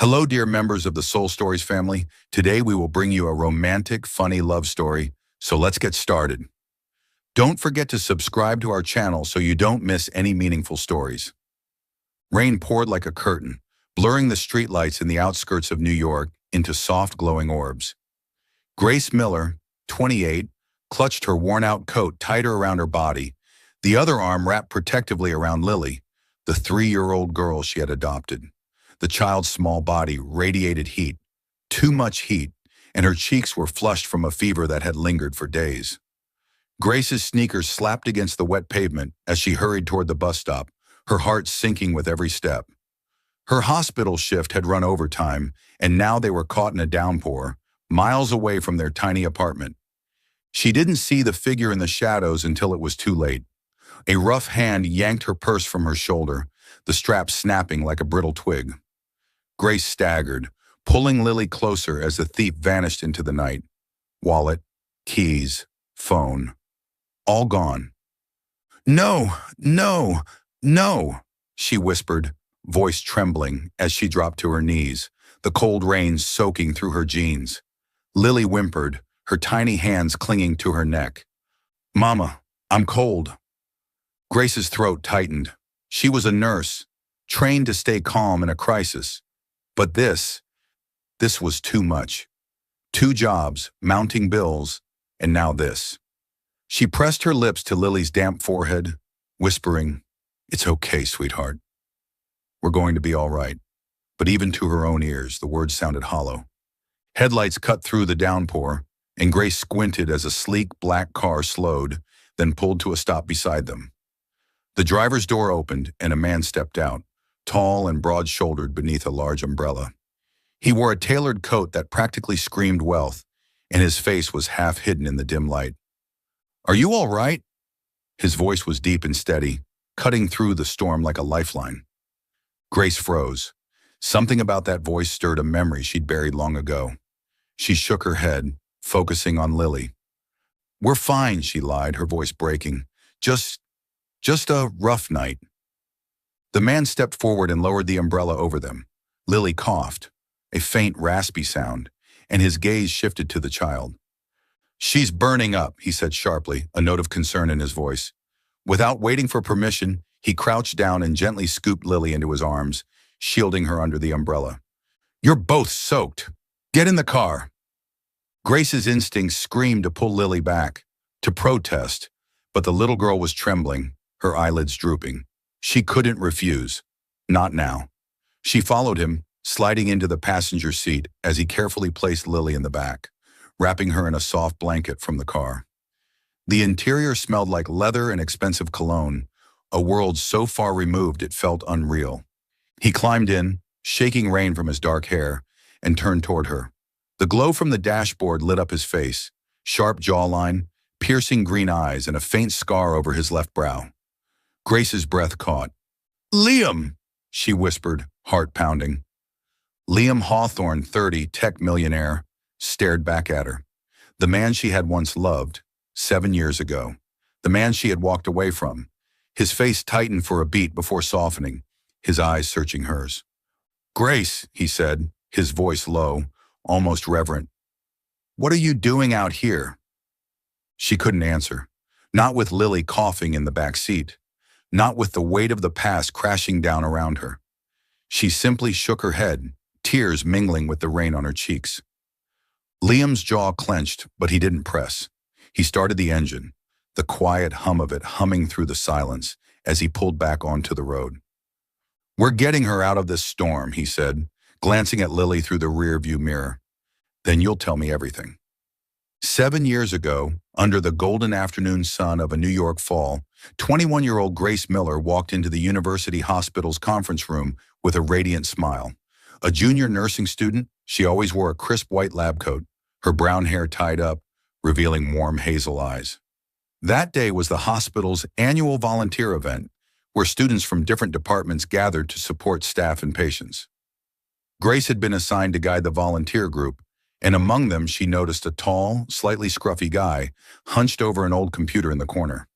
Hello, dear members of the Soul Stories family. Today we will bring you a romantic, funny love story. So let's get started. Don't forget to subscribe to our channel so you don't miss any meaningful stories. Rain poured like a curtain, blurring the streetlights in the outskirts of New York into soft, glowing orbs. Grace Miller, 28, clutched her worn-out coat tighter around her body, the other arm wrapped protectively around Lily, the 3-year-old girl she had adopted. The child's small body radiated heat, too much heat, and her cheeks were flushed from a fever that had lingered for days. Grace's sneakers slapped against the wet pavement as she hurried toward the bus stop, her heart sinking with every step. Her hospital shift had run overtime, and now they were caught in a downpour, miles away from their tiny apartment. She didn't see the figure in the shadows until it was too late. A rough hand yanked her purse from her shoulder, the strap snapping like a brittle twig. Grace staggered, pulling Lily closer as the thief vanished into the night. Wallet, keys, phone, all gone. "No, no, no," she whispered, voice trembling as she dropped to her knees, the cold rain soaking through her jeans. Lily whimpered, her tiny hands clinging to her neck. "Mama, I'm cold." Grace's throat tightened. She was a nurse, trained to stay calm in a crisis. But this was too much. 2 jobs, mounting bills, and now this. She pressed her lips to Lily's damp forehead, whispering, "It's okay, sweetheart. We're going to be all right." But even to her own ears, the words sounded hollow. Headlights cut through the downpour, and Grace squinted as a sleek black car slowed, then pulled to a stop beside them. The driver's door opened, and a man stepped out, tall and broad-shouldered beneath a large umbrella. He wore a tailored coat that practically screamed wealth, and his face was half hidden in the dim light. "Are you all right?" His voice was deep and steady, cutting through the storm like a lifeline. Grace froze. Something about that voice stirred a memory she'd buried long ago. She shook her head, focusing on Lily. "We're fine," she lied, her voice breaking. Just a rough night." The man stepped forward and lowered the umbrella over them. Lily coughed, a faint raspy sound, and his gaze shifted to the child. "She's burning up," he said sharply, a note of concern in his voice. Without waiting for permission, he crouched down and gently scooped Lily into his arms, shielding her under the umbrella. "You're both soaked. Get in the car." Grace's instincts screamed to pull Lily back, to protest, but the little girl was trembling, her eyelids drooping. She couldn't refuse. Not now. She followed him, sliding into the passenger seat as he carefully placed Lily in the back, wrapping her in a soft blanket from the car. The interior smelled like leather and expensive cologne, a world so far removed it felt unreal. He climbed in, shaking rain from his dark hair, and turned toward her. The glow from the dashboard lit up his face, sharp jawline, piercing green eyes, and a faint scar over his left brow. Grace's breath caught. "Liam!" she whispered, heart pounding. Liam Hawthorne, 30, tech millionaire, stared back at her. The man she had once loved, 7 years ago. The man she had walked away from. His face tightened for a beat before softening, his eyes searching hers. "Grace," he said, his voice low, almost reverent. "What are you doing out here?" She couldn't answer, not with Lily coughing in the back seat, not with the weight of the past crashing down around her. She simply shook her head, tears mingling with the rain on her cheeks. Liam's jaw clenched, but he didn't press. He started the engine, the quiet hum of it humming through the silence as he pulled back onto the road. "We're getting her out of this storm," he said, glancing at Lily through the rearview mirror. "Then you'll tell me everything." 7 years ago, under the golden afternoon sun of a New York fall, 21-year-old Grace Miller walked into the university hospital's conference room with a radiant smile. A junior nursing student, she always wore a crisp white lab coat, her brown hair tied up, revealing warm hazel eyes. That day was the hospital's annual volunteer event, where students from different departments gathered to support staff and patients. Grace had been assigned to guide the volunteer group, and among them she noticed a tall, slightly scruffy guy hunched over an old computer in the corner.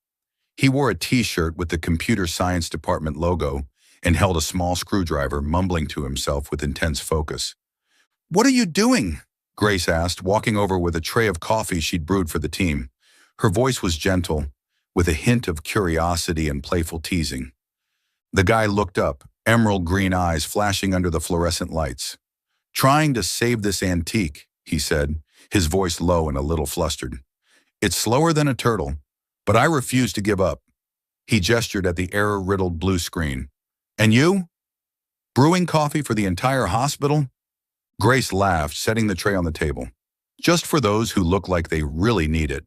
He wore a t-shirt with the computer science department logo and held a small screwdriver, mumbling to himself with intense focus. "What are you doing?" Grace asked, walking over with a tray of coffee she'd brewed for the team. Her voice was gentle, with a hint of curiosity and playful teasing. The guy looked up, emerald green eyes flashing under the fluorescent lights. "Trying to save this antique," he said, his voice low and a little flustered. "It's slower than a turtle, but I refuse to give up." He gestured at the error-riddled blue screen. "And you? Brewing coffee for the entire hospital?" Grace laughed, setting the tray on the table. "Just for those who look like they really need it.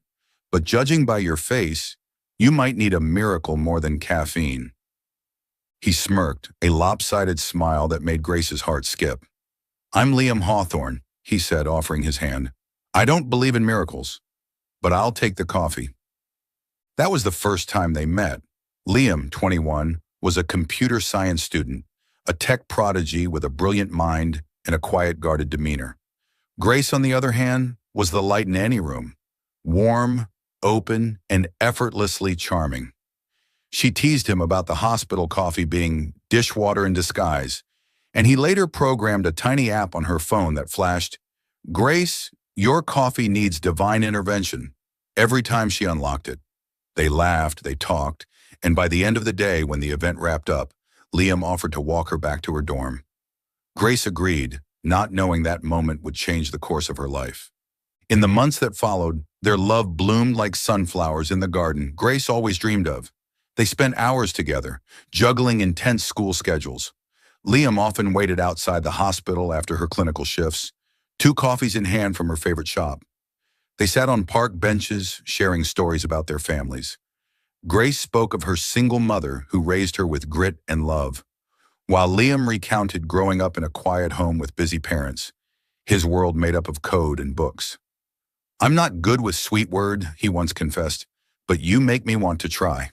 But judging by your face, you might need a miracle more than caffeine." He smirked, a lopsided smile that made Grace's heart skip. "I'm Liam Hawthorne," he said, offering his hand. "I don't believe in miracles, but I'll take the coffee." That was the first time they met. Liam, 21, was a computer science student, a tech prodigy with a brilliant mind and a quiet, guarded demeanor. Grace, on the other hand, was the light in any room, warm, open, and effortlessly charming. She teased him about the hospital coffee being dishwater in disguise, and he later programmed a tiny app on her phone that flashed, "Grace, your coffee needs divine intervention," every time she unlocked it. They laughed, they talked, and by the end of the day, when the event wrapped up, Liam offered to walk her back to her dorm. Grace agreed, not knowing that moment would change the course of her life. In the months that followed, their love bloomed like sunflowers in the garden Grace always dreamed of. They spent hours together, juggling intense school schedules. Liam often waited outside the hospital after her clinical shifts, 2 coffees in hand from her favorite shop. They sat on park benches, sharing stories about their families. Grace spoke of her single mother who raised her with grit and love, while Liam recounted growing up in a quiet home with busy parents, his world made up of code and books. "I'm not good with sweet words," he once confessed, "but you make me want to try."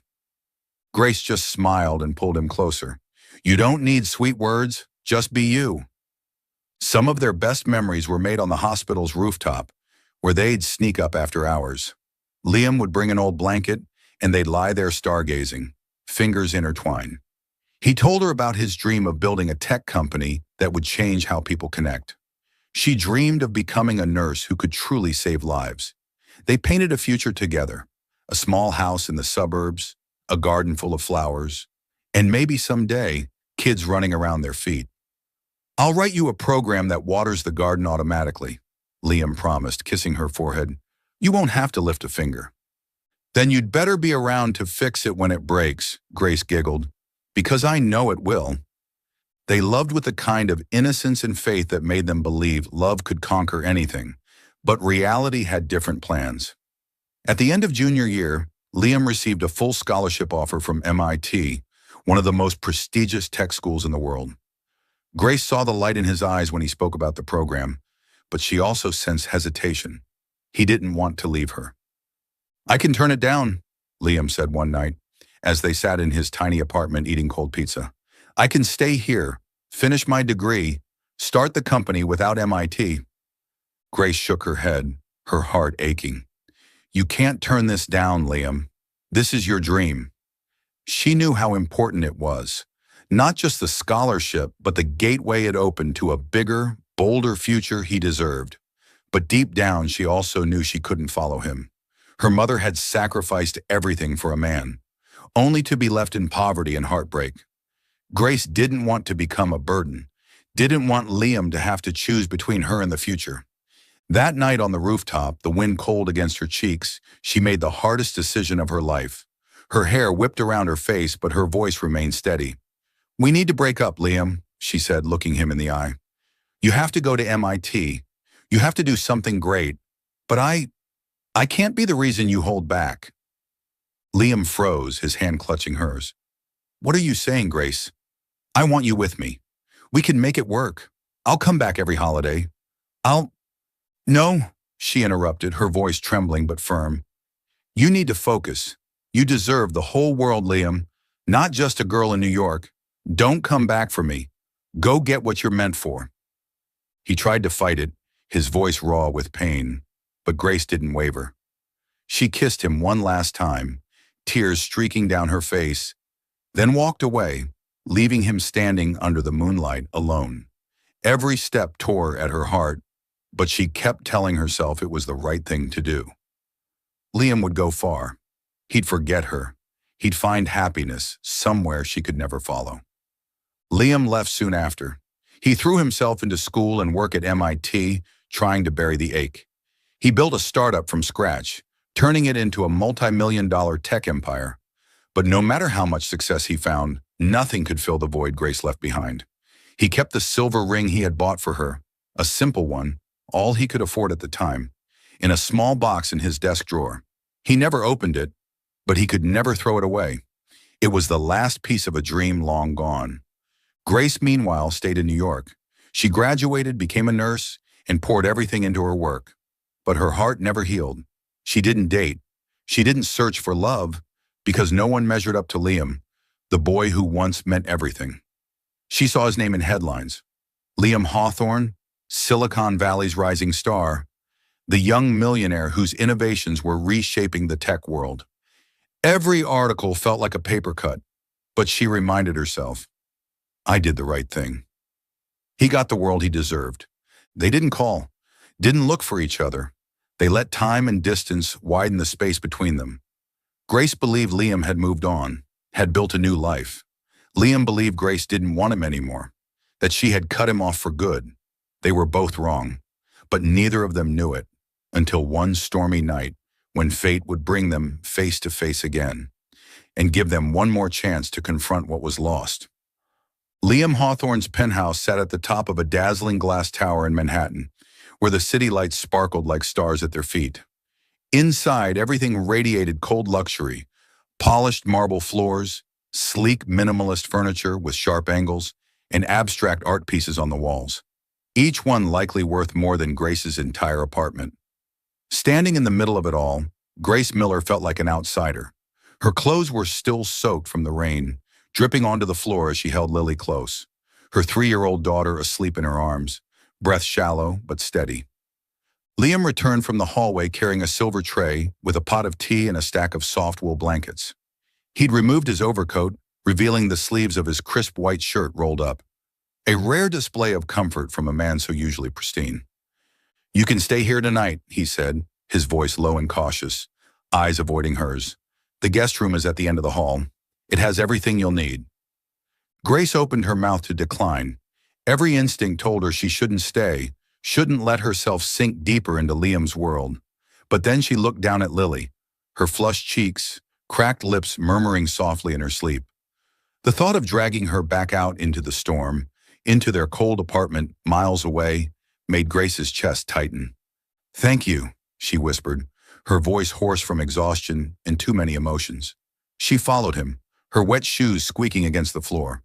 Grace just smiled and pulled him closer. "You don't need sweet words, just be you." Some of their best memories were made on the hospital's rooftop, where they'd sneak up after hours. Liam would bring an old blanket, and they'd lie there stargazing, fingers intertwined. He told her about his dream of building a tech company that would change how people connect. She dreamed of becoming a nurse who could truly save lives. They painted a future together, a small house in the suburbs, a garden full of flowers, and maybe someday, kids running around their feet. "I'll write you a program that waters the garden automatically," Liam promised, kissing her forehead. "You won't have to lift a finger." "Then you'd better be around to fix it when it breaks," Grace giggled, "because I know it will." They loved with the kind of innocence and faith that made them believe love could conquer anything, but reality had different plans. At the end of junior year, Liam received a full scholarship offer from MIT, one of the most prestigious tech schools in the world. Grace saw the light in his eyes when he spoke about the program, but she also sensed hesitation. He didn't want to leave her. "I can turn it down," Liam said one night, as they sat in his tiny apartment eating cold pizza. "I can stay here, finish my degree, start the company without MIT. Grace shook her head, her heart aching. "You can't turn this down, Liam. This is your dream." She knew how important it was. Not just the scholarship, but the gateway it opened to a bigger, bolder future he deserved. But deep down, she also knew she couldn't follow him. Her mother had sacrificed everything for a man, only to be left in poverty and heartbreak. Grace didn't want to become a burden, didn't want Liam to have to choose between her and the future. That night on the rooftop, the wind cold against her cheeks, she made the hardest decision of her life. Her hair whipped around her face, but her voice remained steady. "We need to break up, Liam," she said, looking him in the eye. "You have to go to MIT. You have to do something great. But I can't be the reason you hold back." Liam froze, his hand clutching hers. "What are you saying, Grace? I want you with me. We can make it work. I'll come back every holiday. No," she interrupted, her voice trembling but firm. "You need to focus. You deserve the whole world, Liam, not just a girl in New York. Don't come back for me. Go get what you're meant for." He tried to fight it, his voice raw with pain, but Grace didn't waver. She kissed him one last time, tears streaking down her face, then walked away, leaving him standing under the moonlight alone. Every step tore at her heart, but she kept telling herself it was the right thing to do. Liam would go far. He'd forget her. He'd find happiness somewhere she could never follow. Liam left soon after. He threw himself into school and work at MIT, trying to bury the ache. He built a startup from scratch, turning it into a multi-million-dollar tech empire. But no matter how much success he found, nothing could fill the void Grace left behind. He kept the silver ring he had bought for her, a simple one, all he could afford at the time, in a small box in his desk drawer. He never opened it, but he could never throw it away. It was the last piece of a dream long gone. Grace, meanwhile, stayed in New York. She graduated, became a nurse, and poured everything into her work. But her heart never healed. She didn't date. She didn't search for love, because no one measured up to Liam, the boy who once meant everything. She saw his name in headlines. Liam Hawthorne, Silicon Valley's rising star, the young millionaire whose innovations were reshaping the tech world. Every article felt like a paper cut, but she reminded herself, I did the right thing. He got the world he deserved. They didn't call, didn't look for each other. They let time and distance widen the space between them. Grace believed Liam had moved on, had built a new life. Liam believed Grace didn't want him anymore, that she had cut him off for good. They were both wrong, but neither of them knew it until one stormy night when fate would bring them face to face again and give them one more chance to confront what was lost. Liam Hawthorne's penthouse sat at the top of a dazzling glass tower in Manhattan, where the city lights sparkled like stars at their feet. Inside, everything radiated cold luxury, polished marble floors, sleek minimalist furniture with sharp angles, and abstract art pieces on the walls, each one likely worth more than Grace's entire apartment. Standing in the middle of it all, Grace Miller felt like an outsider. Her clothes were still soaked from the rain, dripping onto the floor as she held Lily close, her 3-year-old daughter asleep in her arms, breath shallow but steady. Liam returned from the hallway carrying a silver tray with a pot of tea and a stack of soft wool blankets. He'd removed his overcoat, revealing the sleeves of his crisp white shirt rolled up, a rare display of comfort from a man so usually pristine. You can stay here tonight, he said, his voice low and cautious, eyes avoiding hers. The guest room is at the end of the hall. It has everything you'll need. Grace opened her mouth to decline. Every instinct told her she shouldn't stay, shouldn't let herself sink deeper into Liam's world. But then she looked down at Lily, her flushed cheeks, cracked lips murmuring softly in her sleep. The thought of dragging her back out into the storm, into their cold apartment miles away, made Grace's chest tighten. Thank you, she whispered, her voice hoarse from exhaustion and too many emotions. She followed him, her wet shoes squeaking against the floor.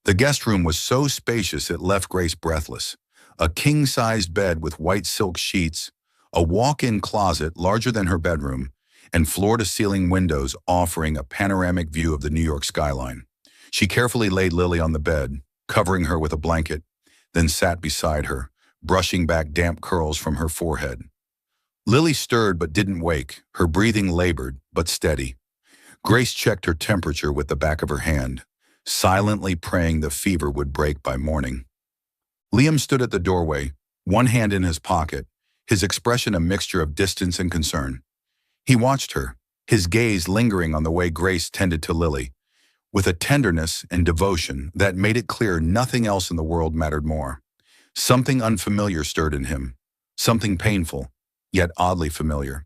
The guest room was so spacious it left Grace breathless. A king-sized bed with white silk sheets, a walk-in closet larger than her bedroom, and floor-to-ceiling windows offering a panoramic view of the New York skyline. She carefully laid Lily on the bed, covering her with a blanket, then sat beside her, brushing back damp curls from her forehead. Lily stirred but didn't wake, her breathing labored but steady. Grace checked her temperature with the back of her hand, silently praying the fever would break by morning. Liam stood at the doorway, one hand in his pocket, his expression a mixture of distance and concern. He watched her, his gaze lingering on the way Grace tended to Lily, with a tenderness and devotion that made it clear nothing else in the world mattered more. Something unfamiliar stirred in him, something painful, yet oddly familiar.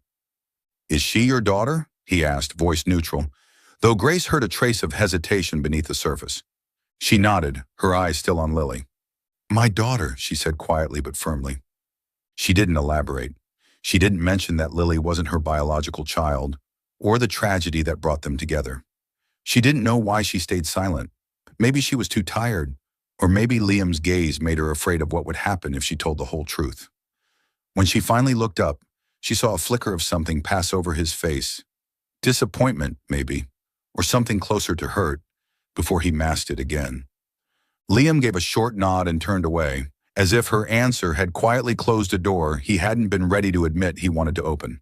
Is she your daughter? He asked, voice neutral, though Grace heard a trace of hesitation beneath the surface. She nodded, her eyes still on Lily. My daughter, she said quietly but firmly. She didn't elaborate. She didn't mention that Lily wasn't her biological child, or the tragedy that brought them together. She didn't know why she stayed silent. Maybe she was too tired, or maybe Liam's gaze made her afraid of what would happen if she told the whole truth. When she finally looked up, she saw a flicker of something pass over his face. Disappointment, maybe, or something closer to hurt, before he masked it again. Liam gave a short nod and turned away, as if her answer had quietly closed a door he hadn't been ready to admit he wanted to open.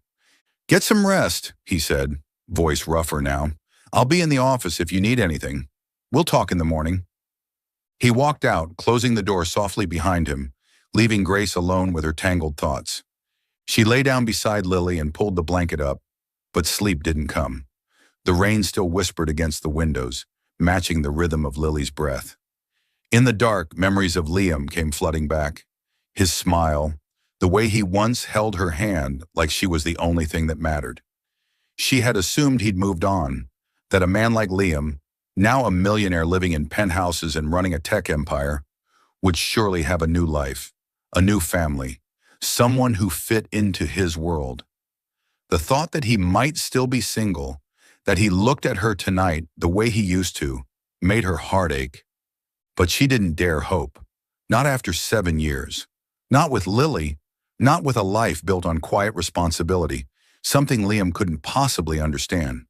Get some rest, he said, voice rougher now. I'll be in the office if you need anything. We'll talk in the morning." He walked out, closing the door softly behind him, leaving Grace alone with her tangled thoughts. She lay down beside Lily and pulled the blanket up, but sleep didn't come. The rain still whispered against the windows, matching the rhythm of Lily's breath. In the dark, memories of Liam came flooding back. His smile, the way he once held her hand like she was the only thing that mattered. She had assumed he'd moved on, that a man like Liam, now a millionaire living in penthouses and running a tech empire, would surely have a new life, a new family, someone who fit into his world. The thought that he might still be single, that he looked at her tonight the way he used to, made her heart ache. But she didn't dare hope. Not after 7 years. Not with Lily. Not with a life built on quiet responsibility, something Liam couldn't possibly understand.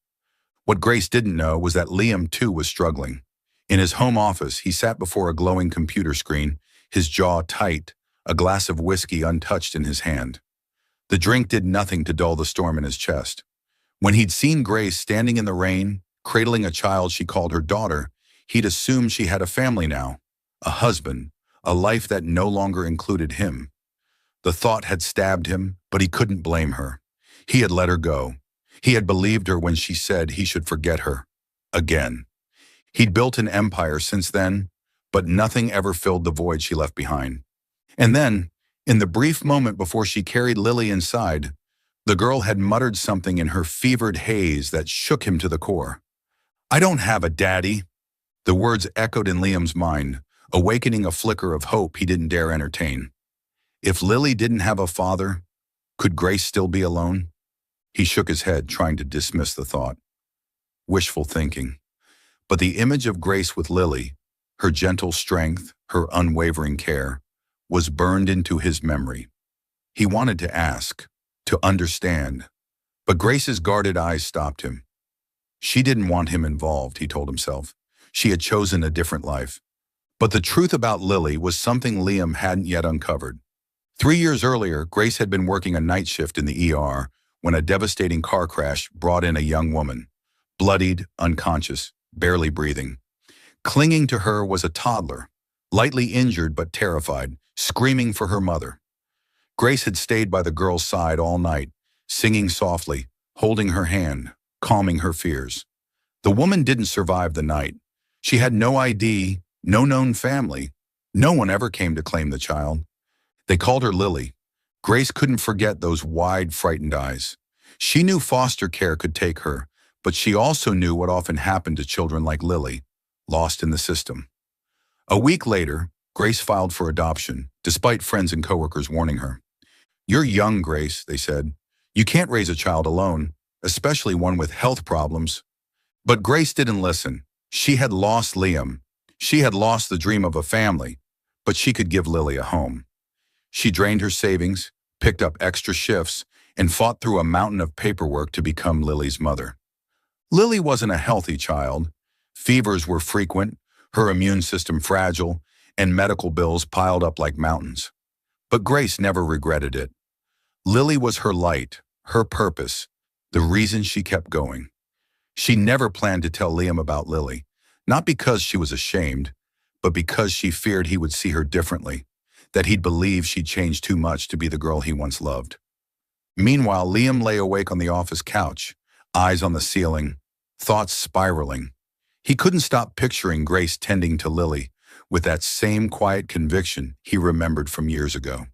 What Grace didn't know was that Liam too was struggling. In his home office, he sat before a glowing computer screen, his jaw tight, a glass of whiskey untouched in his hand. The drink did nothing to dull the storm in his chest. When he'd seen Grace standing in the rain, cradling a child she called her daughter, he'd assumed she had a family now, a husband, a life that no longer included him. The thought had stabbed him, but he couldn't blame her. He had let her go. He had believed her when she said he should forget her. Again. He'd built an empire since then, but nothing ever filled the void she left behind. And then, in the brief moment before she carried Lily inside, the girl had muttered something in her fevered haze that shook him to the core. "I don't have a daddy." The words echoed in Liam's mind, awakening a flicker of hope he didn't dare entertain. If Lily didn't have a father, could Grace still be alone? He shook his head, trying to dismiss the thought. Wishful thinking. But the image of Grace with Lily, her gentle strength, her unwavering care, was burned into his memory. He wanted to ask, to understand, but Grace's guarded eyes stopped him. She didn't want him involved, he told himself. She had chosen a different life. But the truth about Lily was something Liam hadn't yet uncovered. 3 years earlier, Grace had been working a night shift in the ER when a devastating car crash brought in a young woman, bloodied, unconscious, barely breathing. Clinging to her was a toddler, lightly injured but terrified, screaming for her mother. Grace had stayed by the girl's side all night, singing softly, holding her hand, calming her fears. The woman didn't survive the night. She had no ID, no known family. No one ever came to claim the child. They called her Lily. Grace couldn't forget those wide, frightened eyes. She knew foster care could take her, but she also knew what often happened to children like Lily, lost in the system. A week later, Grace filed for adoption, despite friends and coworkers warning her. "You're young, Grace," they said. "You can't raise a child alone, especially one with health problems." But Grace didn't listen. She had lost Liam. She had lost the dream of a family, but she could give Lily a home. She drained her savings, picked up extra shifts, and fought through a mountain of paperwork to become Lily's mother. Lily wasn't a healthy child. Fevers were frequent, her immune system fragile, and medical bills piled up like mountains. But Grace never regretted it. Lily was her light, her purpose, the reason she kept going. She never planned to tell Liam about Lily, not because she was ashamed, but because she feared he would see her differently, that he'd believe she'd changed too much to be the girl he once loved. Meanwhile, Liam lay awake on the office couch, eyes on the ceiling, thoughts spiraling. He couldn't stop picturing Grace tending to Lily with that same quiet conviction he remembered from years ago.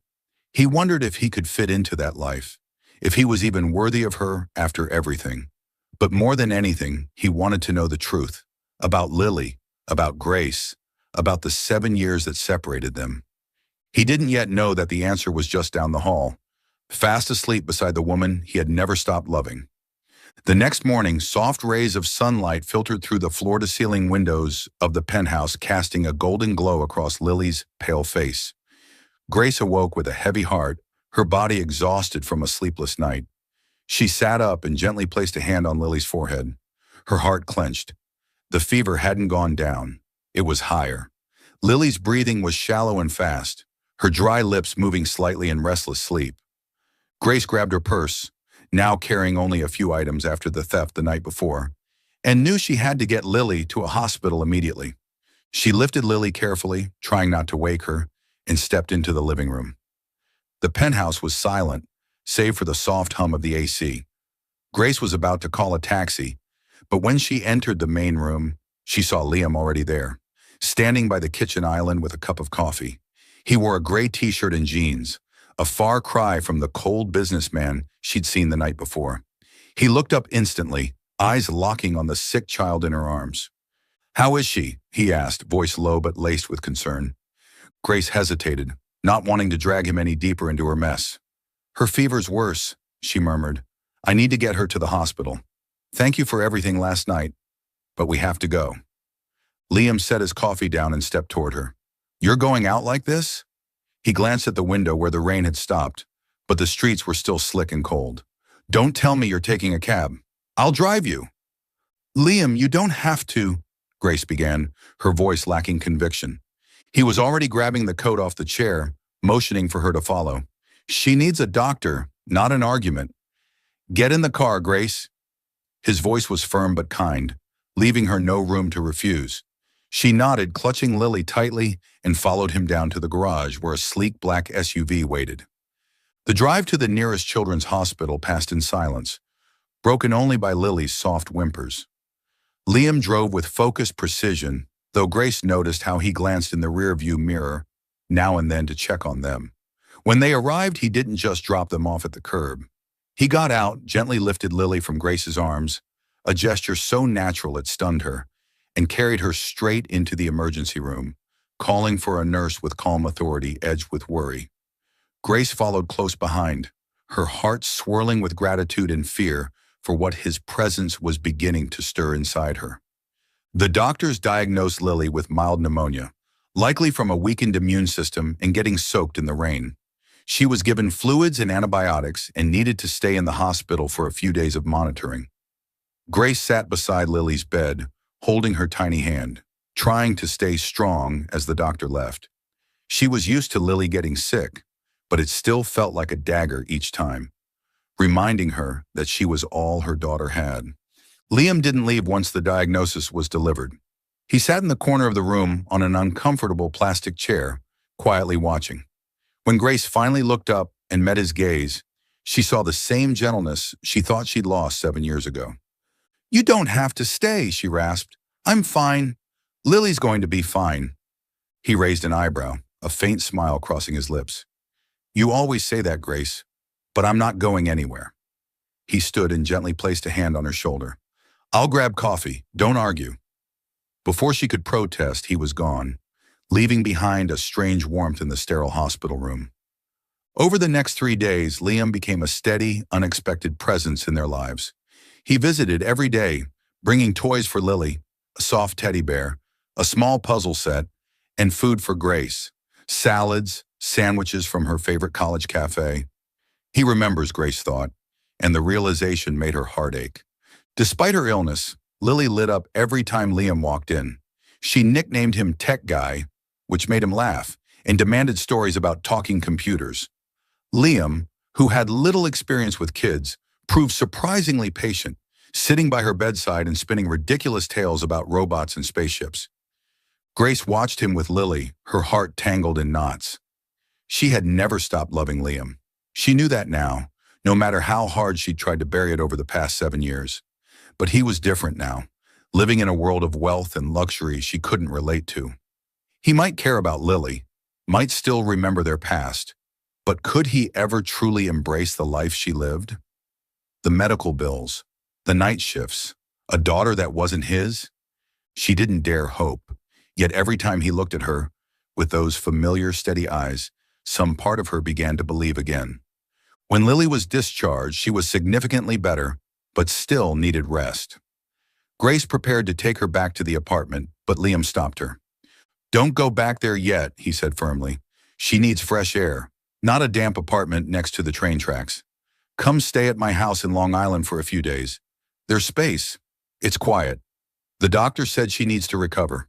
He wondered if he could fit into that life, if he was even worthy of her after everything. But more than anything, he wanted to know the truth about Lily, about Grace, about the 7 years that separated them. He didn't yet know that the answer was just down the hall, fast asleep beside the woman he had never stopped loving. The next morning, soft rays of sunlight filtered through the floor-to-ceiling windows of the penthouse, casting a golden glow across Lily's pale face. Grace awoke with a heavy heart, her body exhausted from a sleepless night. She sat up and gently placed a hand on Lily's forehead. Her heart clenched. The fever hadn't gone down. It was higher. Lily's breathing was shallow and fast, her dry lips moving slightly in restless sleep. Grace grabbed her purse, now carrying only a few items after the theft the night before, and knew she had to get Lily to a hospital immediately. She lifted Lily carefully, trying not to wake her, and stepped into the living room. The penthouse was silent, save for the soft hum of the AC. Grace was about to call a taxi, but when she entered the main room, she saw Liam already there, standing by the kitchen island with a cup of coffee. He wore a gray t-shirt and jeans, a far cry from the cold businessman she'd seen the night before. He looked up instantly, eyes locking on the sick child in her arms. "How is she?" he asked, voice low but laced with concern. Grace hesitated, not wanting to drag him any deeper into her mess. "Her fever's worse," she murmured. "I need to get her to the hospital. Thank you for everything last night, but we have to go." Liam set his coffee down and stepped toward her. "You're going out like this?" He glanced at the window where the rain had stopped, but the streets were still slick and cold. "Don't tell me you're taking a cab. I'll drive you." "Liam, you don't have to," Grace began, her voice lacking conviction. He was already grabbing the coat off the chair, motioning for her to follow. "She needs a doctor, not an argument. Get in the car, Grace." His voice was firm but kind, leaving her no room to refuse. She nodded, clutching Lily tightly, and followed him down to the garage where a sleek black SUV waited. The drive to the nearest children's hospital passed in silence, broken only by Lily's soft whimpers. Liam drove with focused precision, though Grace noticed how he glanced in the rearview mirror, now and then to check on them. When they arrived, he didn't just drop them off at the curb. He got out, gently lifted Lily from Grace's arms, a gesture so natural it stunned her, and carried her straight into the emergency room, calling for a nurse with calm authority edged with worry. Grace followed close behind, her heart swirling with gratitude and fear for what his presence was beginning to stir inside her. The doctors diagnosed Lily with mild pneumonia, likely from a weakened immune system and getting soaked in the rain. She was given fluids and antibiotics and needed to stay in the hospital for a few days of monitoring. Grace sat beside Lily's bed, holding her tiny hand, trying to stay strong as the doctor left. She was used to Lily getting sick, but it still felt like a dagger each time, reminding her that she was all her daughter had. Liam didn't leave once the diagnosis was delivered. He sat in the corner of the room on an uncomfortable plastic chair, quietly watching. When Grace finally looked up and met his gaze, she saw the same gentleness she thought she'd lost 7 years ago. "You don't have to stay," she rasped. "I'm fine. Lily's going to be fine." He raised an eyebrow, a faint smile crossing his lips. "You always say that, Grace, but I'm not going anywhere." He stood and gently placed a hand on her shoulder. "I'll grab coffee. Don't argue." Before she could protest, he was gone, leaving behind a strange warmth in the sterile hospital room. Over the next 3 days, Liam became a steady, unexpected presence in their lives. He visited every day, bringing toys for Lily, a soft teddy bear, a small puzzle set, and food for Grace, salads, sandwiches from her favorite college cafe. He remembers, Grace thought, and the realization made her heart ache. Despite her illness, Lily lit up every time Liam walked in. She nicknamed him Tech Guy, which made him laugh, and demanded stories about talking computers. Liam, who had little experience with kids, proved surprisingly patient, sitting by her bedside and spinning ridiculous tales about robots and spaceships. Grace watched him with Lily, her heart tangled in knots. She had never stopped loving Liam. She knew that now, no matter how hard she'd tried to bury it over the past 7 years. But he was different now, living in a world of wealth and luxury she couldn't relate to. He might care about Lily, might still remember their past, but could he ever truly embrace the life she lived? The medical bills, the night shifts, a daughter that wasn't his? She didn't dare hope, yet every time he looked at her, with those familiar steady eyes, some part of her began to believe again. When Lily was discharged, she was significantly better, but still needed rest. Grace prepared to take her back to the apartment, but Liam stopped her. "Don't go back there yet," he said firmly. "She needs fresh air, not a damp apartment next to the train tracks. Come stay at my house in Long Island for a few days. There's space. It's quiet. The doctor said she needs to recover."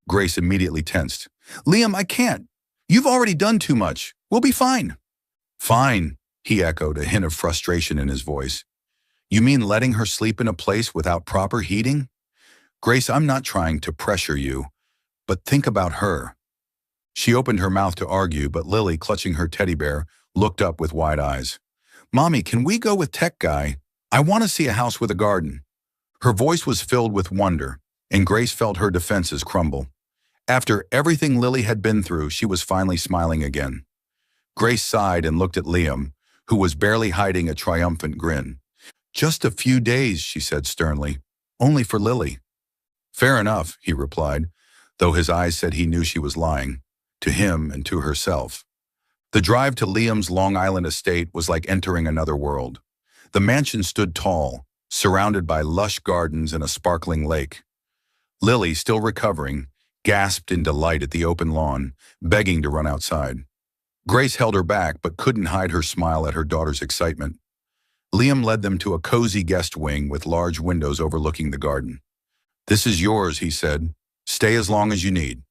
Grace immediately tensed. "Liam, I can't. You've already done too much. We'll be fine." "Fine," he echoed, a hint of frustration in his voice. You mean letting her sleep in a place without proper heating? Grace, I'm not trying to pressure you, but think about her. She opened her mouth to argue, but Lily, clutching her teddy bear, looked up with wide eyes. Mommy, can we go with Tech Guy? I want to see a house with a garden. Her voice was filled with wonder, and Grace felt her defenses crumble. After everything Lily had been through, she was finally smiling again. Grace sighed and looked at Liam, who was barely hiding a triumphant grin. Just a few days, she said sternly. Only for Lily. Fair enough, he replied, though his eyes said he knew she was lying, to him and to herself. The drive to Liam's Long Island estate was like entering another world. The mansion stood tall, surrounded by lush gardens and a sparkling lake. Lily, still recovering, gasped in delight at the open lawn, begging to run outside. Grace held her back but couldn't hide her smile at her daughter's excitement. Liam led them to a cozy guest wing with large windows overlooking the garden. "This is yours," he said. "Stay as long as you need."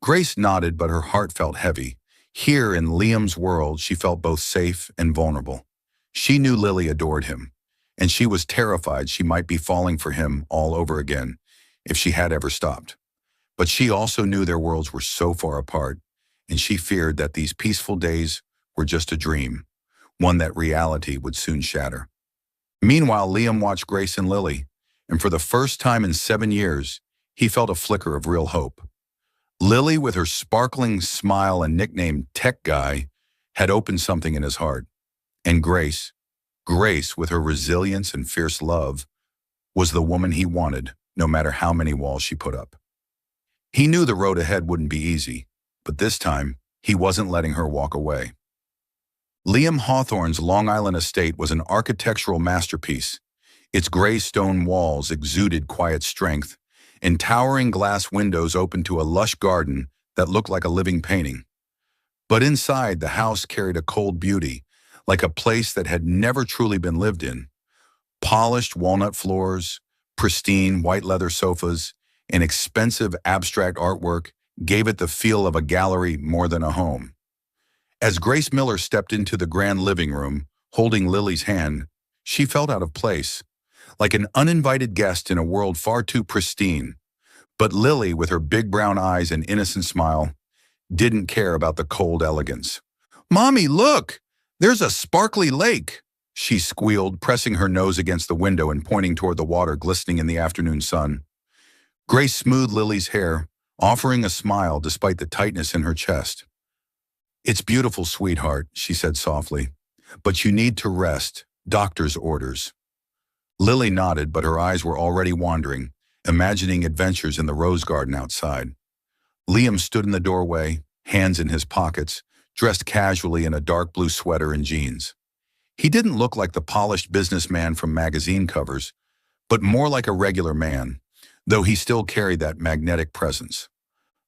Grace nodded, but her heart felt heavy. Here in Liam's world, she felt both safe and vulnerable. She knew Lily adored him, and she was terrified she might be falling for him all over again if she had ever stopped. But she also knew their worlds were so far apart, and she feared that these peaceful days were just a dream, one that reality would soon shatter. Meanwhile, Liam watched Grace and Lily, and for the first time in 7 years, he felt a flicker of real hope. Lily, with her sparkling smile and nickname Tech Guy, had opened something in his heart. And Grace, with her resilience and fierce love, was the woman he wanted, no matter how many walls she put up. He knew the road ahead wouldn't be easy, but this time, he wasn't letting her walk away. Liam Hawthorne's Long Island estate was an architectural masterpiece. Its gray stone walls exuded quiet strength, and towering glass windows opened to a lush garden that looked like a living painting. But inside, the house carried a cold beauty, like a place that had never truly been lived in. Polished walnut floors, pristine white leather sofas, and expensive abstract artwork gave it the feel of a gallery more than a home. As Grace Miller stepped into the grand living room, holding Lily's hand, she felt out of place, like an uninvited guest in a world far too pristine. But Lily, with her big brown eyes and innocent smile, didn't care about the cold elegance. "Mommy, look! There's a sparkly lake!" she squealed, pressing her nose against the window and pointing toward the water glistening in the afternoon sun. Grace smoothed Lily's hair, offering a smile despite the tightness in her chest. "It's beautiful, sweetheart," she said softly. "But you need to rest. Doctor's orders." Lily nodded, but her eyes were already wandering, imagining adventures in the rose garden outside. Liam stood in the doorway, hands in his pockets, dressed casually in a dark blue sweater and jeans. He didn't look like the polished businessman from magazine covers, but more like a regular man, though he still carried that magnetic presence.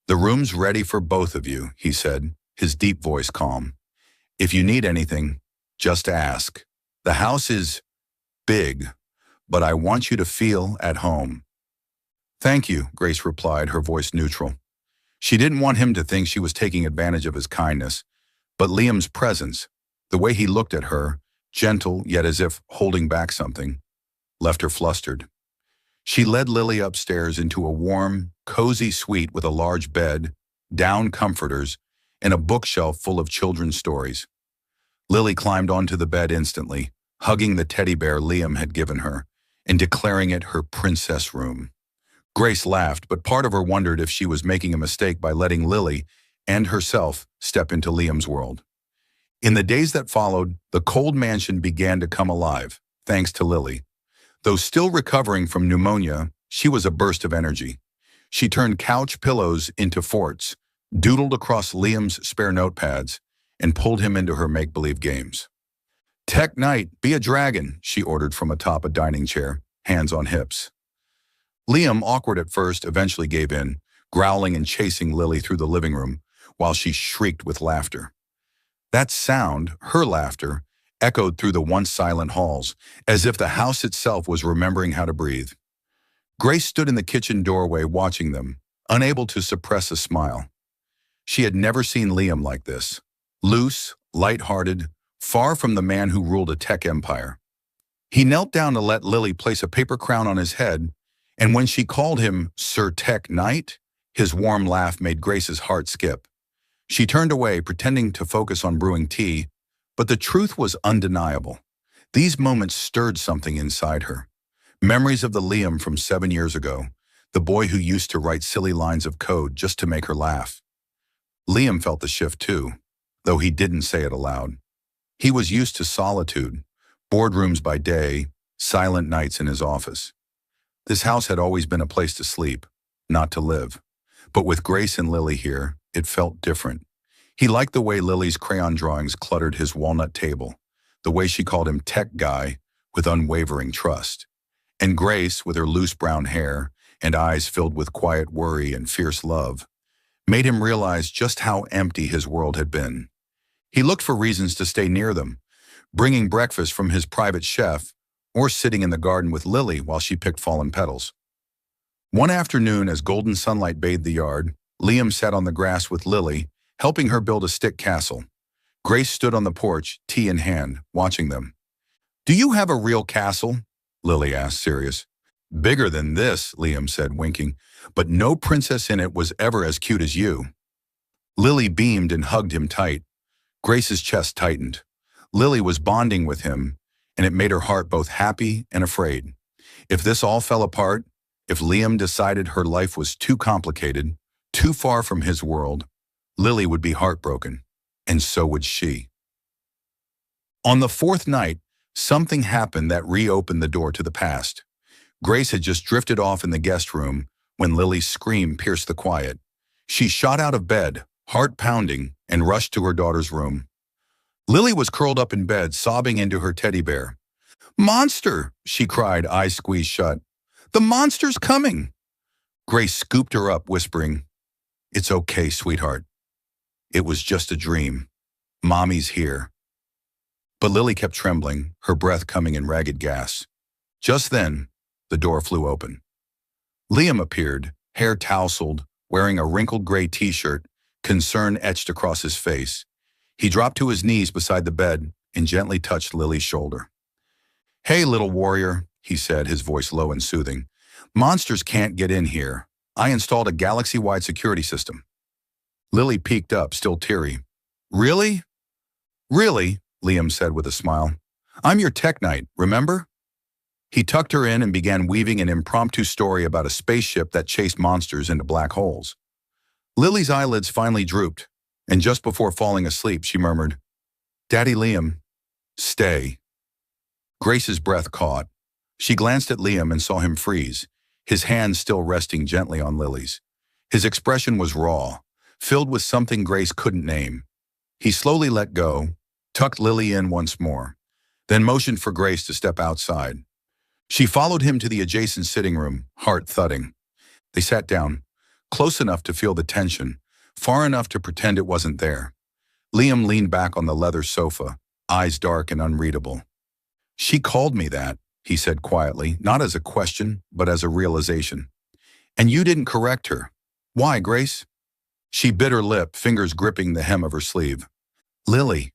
"The room's ready for both of you," he said, his deep voice calm. "If you need anything, just ask. The house is big, but I want you to feel at home." "Thank you," Grace replied, her voice neutral. She didn't want him to think she was taking advantage of his kindness, but Liam's presence, the way he looked at her, gentle yet as if holding back something, left her flustered. She led Lily upstairs into a warm, cozy suite with a large bed, down comforters, and a bookshelf full of children's stories. Lily climbed onto the bed instantly, hugging the teddy bear Liam had given her, and declaring it her princess room. Grace laughed, but part of her wondered if she was making a mistake by letting Lily and herself step into Liam's world. In the days that followed, the cold mansion began to come alive, thanks to Lily. Though still recovering from pneumonia, she was a burst of energy. She turned couch pillows into forts, doodled across Liam's spare notepads, and pulled him into her make-believe games. "Tech Knight, be a dragon," she ordered from atop a dining chair, hands on hips. Liam, awkward at first, eventually gave in, growling and chasing Lily through the living room, while she shrieked with laughter. That sound, her laughter, echoed through the once silent halls, as if the house itself was remembering how to breathe. Grace stood in the kitchen doorway watching them, unable to suppress a smile. She had never seen Liam like this, loose, light-hearted, far from the man who ruled a tech empire. He knelt down to let Lily place a paper crown on his head, and when she called him Sir Tech Knight, his warm laugh made Grace's heart skip. She turned away, pretending to focus on brewing tea, but the truth was undeniable. These moments stirred something inside her. Memories of the Liam from 7 years ago, the boy who used to write silly lines of code just to make her laugh. Liam felt the shift too, though he didn't say it aloud. He was used to solitude, boardrooms by day, silent nights in his office. This house had always been a place to sleep, not to live. But with Grace and Lily here, it felt different. He liked the way Lily's crayon drawings cluttered his walnut table, the way she called him tech guy with unwavering trust. And Grace, with her loose brown hair and eyes filled with quiet worry and fierce love, made him realize just how empty his world had been. He looked for reasons to stay near them, bringing breakfast from his private chef or sitting in the garden with Lily while she picked fallen petals. One afternoon, as golden sunlight bathed the yard, Liam sat on the grass with Lily, helping her build a stick castle. Grace stood on the porch, tea in hand, watching them. "Do you have a real castle?" Lily asked, serious. "Bigger than this," Liam said, winking, "but no princess in it was ever as cute as you." Lily beamed and hugged him tight. Grace's chest tightened. Lily was bonding with him, and it made her heart both happy and afraid. If this all fell apart, if Liam decided her life was too complicated, too far from his world, Lily would be heartbroken, and so would she. On the fourth night, something happened that reopened the door to the past. Grace had just drifted off in the guest room when Lily's scream pierced the quiet. She shot out of bed, heart pounding, and rushed to her daughter's room. Lily was curled up in bed, sobbing into her teddy bear. "Monster!" she cried, eyes squeezed shut. "The monster's coming!" Grace scooped her up, whispering, "It's okay, sweetheart. It was just a dream. Mommy's here." But Lily kept trembling, her breath coming in ragged gasps. Just then, the door flew open. Liam appeared, hair tousled, wearing a wrinkled gray t-shirt, concern etched across his face. He dropped to his knees beside the bed and gently touched Lily's shoulder. "Hey, little warrior," he said, his voice low and soothing. "Monsters can't get in here. I installed a galaxy-wide security system." Lily peeked up, still teary. "Really?" "Really," Liam said with a smile. "I'm your tech knight, remember?" He tucked her in and began weaving an impromptu story about a spaceship that chased monsters into black holes. Lily's eyelids finally drooped, and just before falling asleep, she murmured, "Daddy Liam, stay." Grace's breath caught. She glanced at Liam and saw him freeze, his hand still resting gently on Lily's. His expression was raw, filled with something Grace couldn't name. He slowly let go, tucked Lily in once more, then motioned for Grace to step outside. She followed him to the adjacent sitting room, heart thudding. They sat down, close enough to feel the tension, far enough to pretend it wasn't there. Liam leaned back on the leather sofa, eyes dark and unreadable. "She called me that," he said quietly, not as a question, but as a realization. "And you didn't correct her. Why, Grace?" She bit her lip, fingers gripping the hem of her sleeve. "Lily,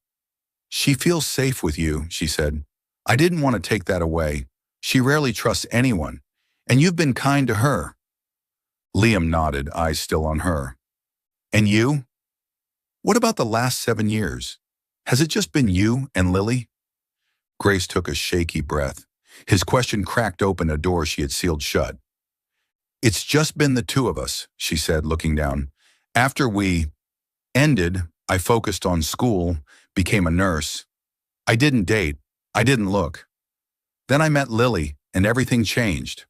she feels safe with you," she said. "I didn't want to take that away. She rarely trusts anyone, and you've been kind to her." Liam nodded, eyes still on her. "And you? What about the last 7 years? Has it just been you and Lily?" Grace took a shaky breath. His question cracked open a door she had sealed shut. "It's just been the two of us," she said, looking down. "After we ended, I focused on school, became a nurse. I didn't date. I didn't look. Then I met Lily, and everything changed."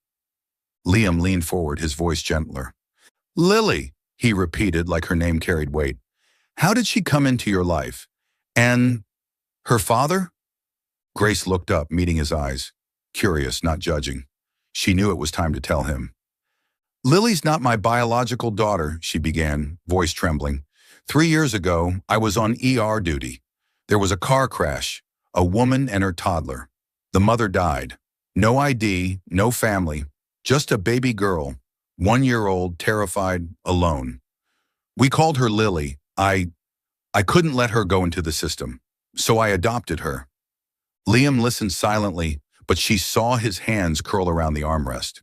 Liam leaned forward, his voice gentler. "Lily," he repeated like her name carried weight. "How did she come into your life? And her father?" Grace looked up, meeting his eyes, curious, not judging. She knew it was time to tell him. "Lily's not my biological daughter," she began, voice trembling. 3 years ago, I was on ER duty. There was a car crash, a woman and her toddler. The mother died. No ID, no family, just a baby girl, 1 year old, terrified, alone. We called her Lily. I couldn't let her go into the system, so I adopted her." Liam listened silently, but she saw his hands curl around the armrest.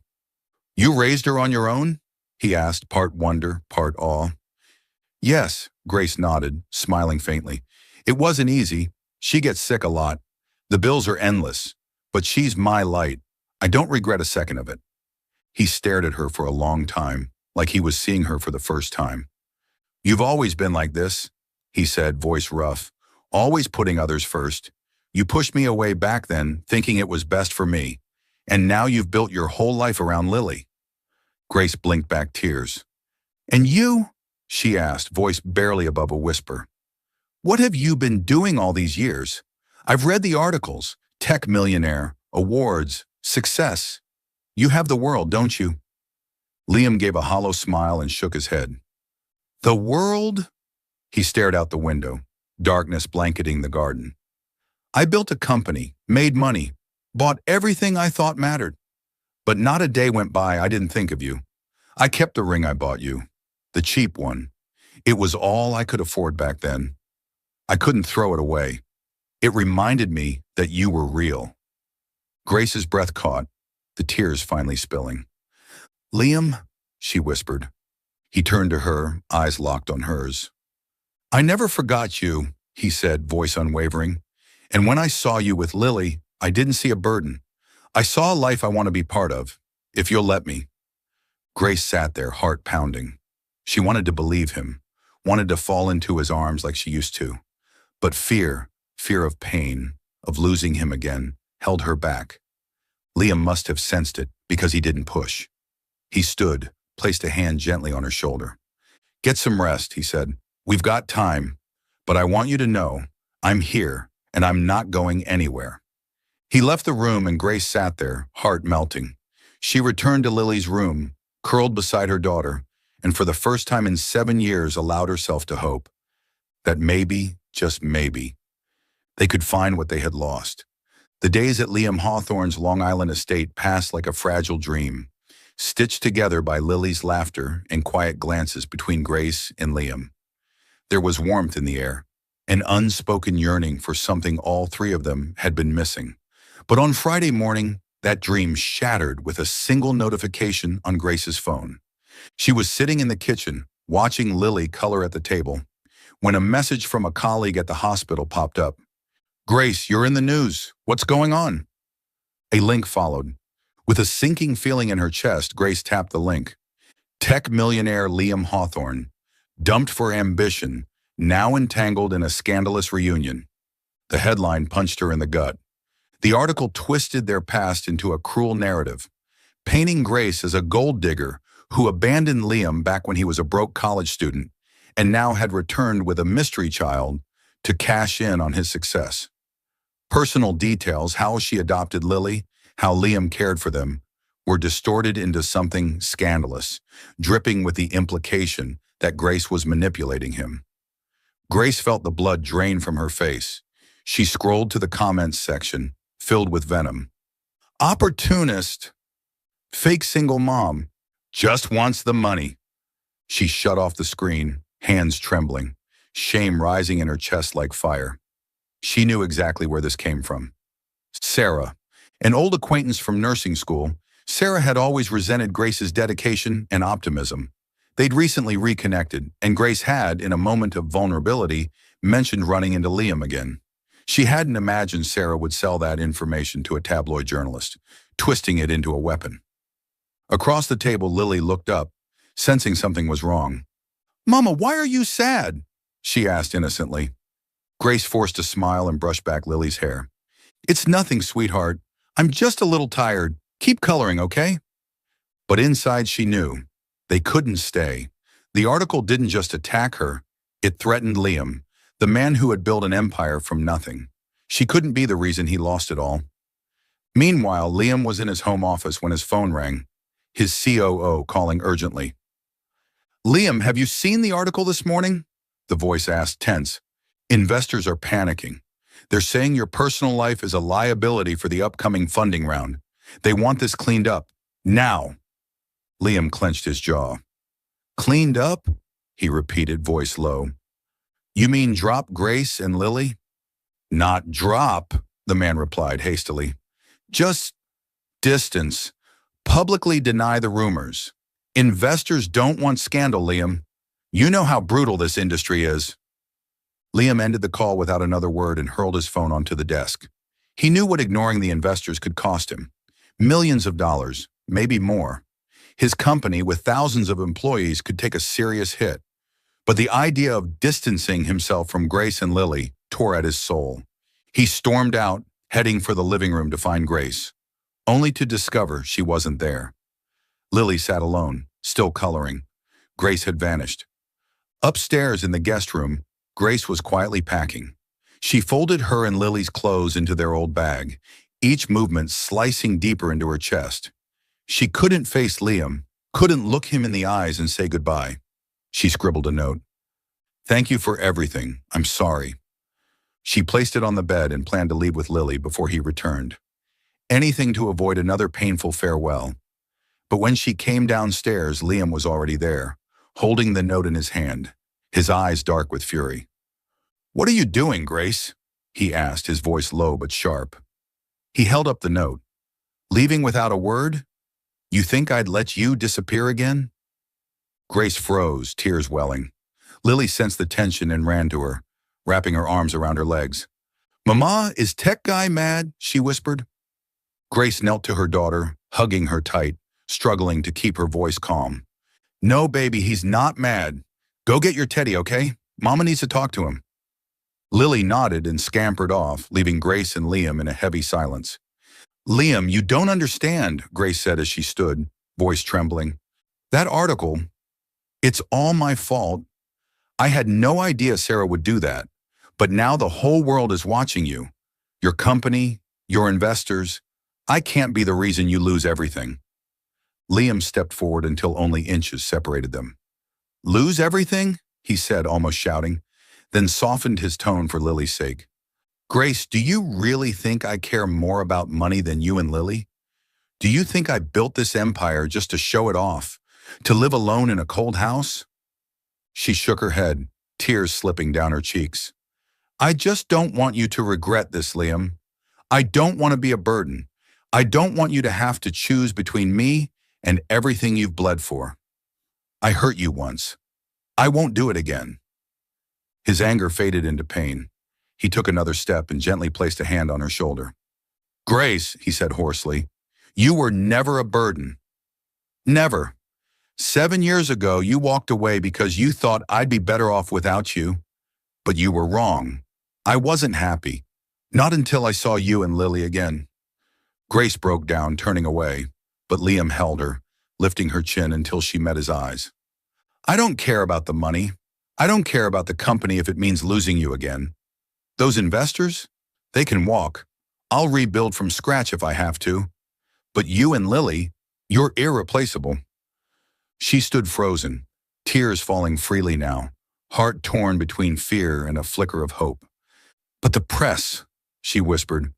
"You raised her on your own?" he asked, part wonder, part awe. "Yes," Grace nodded, smiling faintly. "It wasn't easy. She gets sick a lot. The bills are endless. But she's my light. I don't regret a second of it." He stared at her for a long time, like he was seeing her for the first time. "You've always been like this," he said, voice rough, "always putting others first. You pushed me away back then, thinking it was best for me. And now you've built your whole life around Lily." Grace blinked back tears. "And you?" she asked, voice barely above a whisper. "What have you been doing all these years? I've read the articles. Tech millionaire, awards, success. You have the world, don't you?" Liam gave a hollow smile and shook his head. "The world?" He stared out the window, darkness blanketing the garden. "I built a company, made money, bought everything I thought mattered. But not a day went by I didn't think of you. I kept the ring I bought you, the cheap one. It was all I could afford back then. I couldn't throw it away. It reminded me that you were real." Grace's breath caught, the tears finally spilling. "Liam," she whispered. He turned to her, eyes locked on hers. "I never forgot you," he said, voice unwavering. "And when I saw you with Lily, I didn't see a burden. I saw a life I want to be part of, if you'll let me." Grace sat there, heart pounding. She wanted to believe him, wanted to fall into his arms like she used to. But fear of pain, of losing him again, held her back. Liam must have sensed it because he didn't push. He stood, placed a hand gently on her shoulder. "Get some rest," he said. "We've got time, but I want you to know I'm here and I'm not going anywhere." He left the room and Grace sat there, heart melting. She returned to Lily's room, curled beside her daughter, and for the first time in 7 years allowed herself to hope that maybe, just maybe, they could find what they had lost. The days at Liam Hawthorne's Long Island estate passed like a fragile dream, stitched together by Lily's laughter and quiet glances between Grace and Liam. There was warmth in the air, an unspoken yearning for something all three of them had been missing. But on Friday morning, that dream shattered with a single notification on Grace's phone. She was sitting in the kitchen, watching Lily color at the table, when a message from a colleague at the hospital popped up. "Grace, you're in the news. What's going on?" A link followed. With a sinking feeling in her chest, Grace tapped the link. Tech millionaire Liam Hawthorne, dumped for ambition, now entangled in a scandalous reunion. The headline punched her in the gut. The article twisted their past into a cruel narrative, painting Grace as a gold digger who abandoned Liam back when he was a broke college student and now had returned with a mystery child to cash in on his success. Personal details, how she adopted Lily, how Liam cared for them, were distorted into something scandalous, dripping with the implication that Grace was manipulating him. Grace felt the blood drain from her face. She scrolled to the comments section, filled with venom. "Opportunist, fake single mom, just wants the money." She shut off the screen, hands trembling, shame rising in her chest like fire. She knew exactly where this came from. Sarah, an old acquaintance from nursing school, Sarah had always resented Grace's dedication and optimism. They'd recently reconnected, and Grace had, in a moment of vulnerability, mentioned running into Liam again. She hadn't imagined Sarah would sell that information to a tabloid journalist, twisting it into a weapon. Across the table, Lily looked up, sensing something was wrong. "Mama, why are you sad?" she asked innocently. Grace forced a smile and brushed back Lily's hair. "It's nothing, sweetheart. I'm just a little tired. Keep coloring, okay?" But inside she knew. They couldn't stay. The article didn't just attack her. It threatened Liam, the man who had built an empire from nothing. She couldn't be the reason he lost it all. Meanwhile, Liam was in his home office when his phone rang, his COO calling urgently. "Liam, have you seen the article this morning?" the voice asked, tense. "Investors are panicking. They're saying your personal life is a liability for the upcoming funding round. They want this cleaned up. Now." Liam clenched his jaw. "Cleaned up?" he repeated, voice low. "You mean drop Grace and Lily?" "Not drop," the man replied hastily. Just distance. Publicly deny the rumors. Investors don't want scandal, Liam. You know how brutal this industry is. Liam ended the call without another word and hurled his phone onto the desk. He knew what ignoring the investors could cost him. Millions of dollars, maybe more. His company, with thousands of employees, could take a serious hit. But the idea of distancing himself from Grace and Lily tore at his soul. He stormed out, heading for the living room to find Grace, only to discover she wasn't there. Lily sat alone, still coloring. Grace had vanished. Upstairs in the guest room, Grace was quietly packing. She folded her and Lily's clothes into their old bag, each movement slicing deeper into her chest. She couldn't face Liam, couldn't look him in the eyes and say goodbye. She scribbled a note. "Thank you for everything. I'm sorry." She placed it on the bed and planned to leave with Lily before he returned. Anything to avoid another painful farewell. But when she came downstairs, Liam was already there, holding the note in his hand, his eyes dark with fury. "What are you doing, Grace?" he asked, his voice low but sharp. He held up the note. "Leaving without a word? You think I'd let you disappear again?" Grace froze, tears welling. Lily sensed the tension and ran to her, wrapping her arms around her legs. "Mama, is Tech Guy mad?" she whispered. Grace knelt to her daughter, hugging her tight, struggling to keep her voice calm. "No, baby, he's not mad. Go get your teddy, okay? Mama needs to talk to him." Lily nodded and scampered off, leaving Grace and Liam in a heavy silence. "Liam, you don't understand," Grace said as she stood, voice trembling. "That article, it's all my fault. I had no idea Sarah would do that, but now the whole world is watching you. Your company, your investors. I can't be the reason you lose everything." Liam stepped forward until only inches separated them. "Lose everything?" he said, almost shouting, then softened his tone for Lily's sake. "Grace, do you really think I care more about money than you and Lily? Do you think I built this empire just to show it off, to live alone in a cold house?" She shook her head, tears slipping down her cheeks. "I just don't want you to regret this, Liam. I don't want to be a burden. I don't want you to have to choose between me and everything you've bled for. I hurt you once. I won't do it again." His anger faded into pain. He took another step and gently placed a hand on her shoulder. "Grace," he said hoarsely, "you were never a burden. Never. 7 years ago, you walked away because you thought I'd be better off without you. But you were wrong. I wasn't happy. Not until I saw you and Lily again." Grace broke down, turning away, but Liam held her, lifting her chin until she met his eyes. "I don't care about the money. I don't care about the company if it means losing you again. Those investors, they can walk. I'll rebuild from scratch if I have to. But you and Lily, you're irreplaceable." She stood frozen, tears falling freely now, heart torn between fear and a flicker of hope. "But the press," she whispered.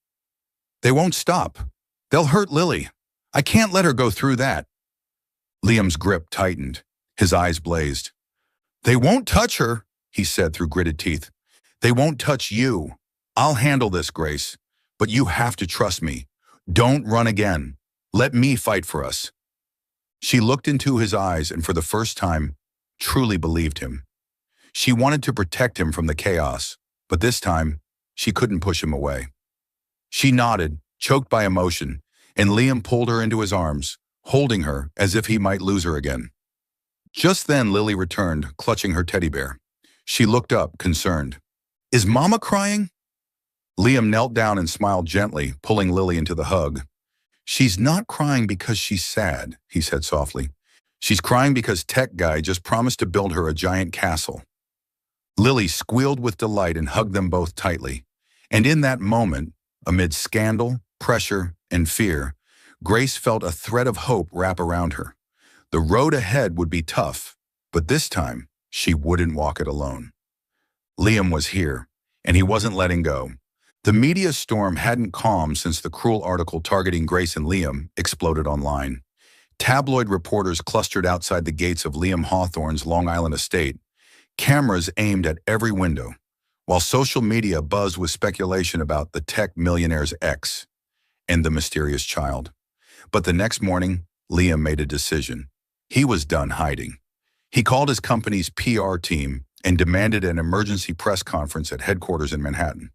"They won't stop. They'll hurt Lily. I can't let her go through that." Liam's grip tightened. His eyes blazed. "They won't touch her," he said through gritted teeth. "They won't touch you. I'll handle this, Grace. But you have to trust me. Don't run again. Let me fight for us." She looked into his eyes and for the first time, truly believed him. She wanted to protect him from the chaos, but this time, she couldn't push him away. She nodded, choked by emotion, and Liam pulled her into his arms, holding her as if he might lose her again. Just then, Lily returned, clutching her teddy bear. She looked up, concerned. "Is Mama crying?" Liam knelt down and smiled gently, pulling Lily into the hug. "She's not crying because she's sad," he said softly. "She's crying because Tech Guy just promised to build her a giant castle." Lily squealed with delight and hugged them both tightly. And in that moment, amid scandal, pressure, and fear, Grace felt a thread of hope wrap around her. The road ahead would be tough, but this time, she wouldn't walk it alone. Liam was here, and he wasn't letting go. The media storm hadn't calmed since the cruel article targeting Grace and Liam exploded online. Tabloid reporters clustered outside the gates of Liam Hawthorne's Long Island estate, cameras aimed at every window, while social media buzzed with speculation about the tech millionaire's ex. and the mysterious child. But the next morning, Liam made a decision. He was done hiding. He called his company's PR team and demanded an emergency press conference at headquarters in Manhattan.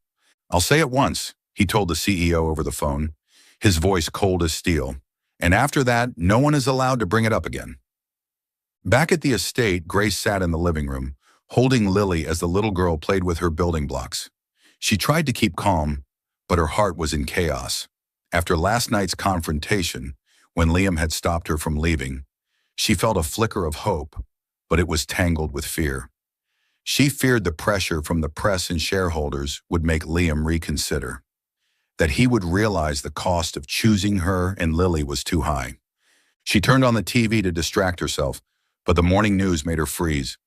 "I'll say it once," he told the CEO over the phone, his voice cold as steel. "And after that, no one is allowed to bring it up again." Back at the estate, Grace sat in the living room, holding Lily as the little girl played with her building blocks. She tried to keep calm, but her heart was in chaos. After last night's confrontation, when Liam had stopped her from leaving, she felt a flicker of hope, but it was tangled with fear. She feared the pressure from the press and shareholders would make Liam reconsider, that he would realize the cost of choosing her and Lily was too high. She turned on the TV to distract herself, but the morning news made her freeze.